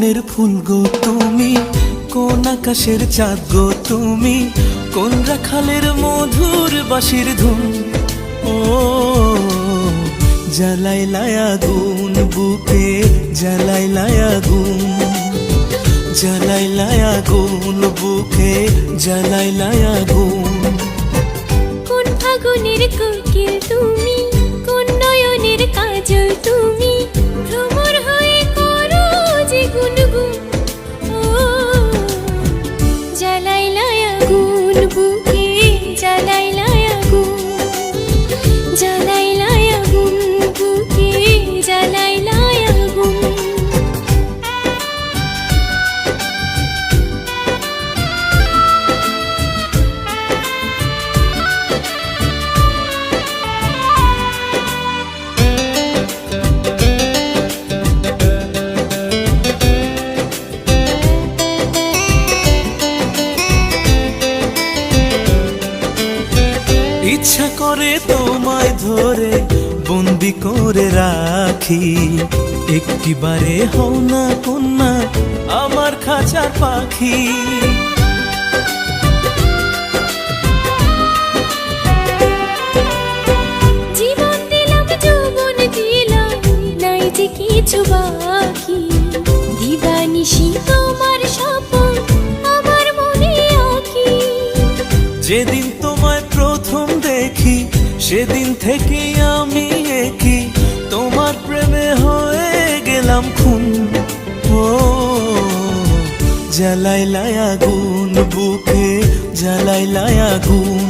বনের ফুল গো তুমি, কোন আকাশের চাঁদ গো তুমি, কোন রাখালের মধুর বাঁশির ধুন। ও জ্বালাইলায় আগুন বুকে, জ্বালাইলায় আগুন, জ্বালাইলায় আগুন বুকে, জ্বালাইলায় আগুন। কোন ফাগুনের কোকিল তুমি, কোন নয়নের কাজল তুমি, ভ্রমর হয়ে করো যে গুনগুন। ও জ্বালাইলায় আগুন বুকে, জ্বালাইলায় আগুন, জ্বালাইলায় আগুন বুকে, জ্বালাইলায় আগুন। ইচ্ছা করে তোমায় ধরে বন্দি করে রাখি, একটিবারে হও না কন্যা আমার খাঁচার পাখি। জীবন দিলাম যৌবন দিলাম, নাই যে কিছু বাকি, দিবানিশি তোমার স্বপন আমার মনে আঁকি। যেদিন তোমায় প্রথম দেখি সেদিন থেকে আমি একই, তোমার প্রেমে হয়ে গেলাম খুন। ও জ্বালাইলায় আগুন বুকে, জ্বালাইলায় আগুন,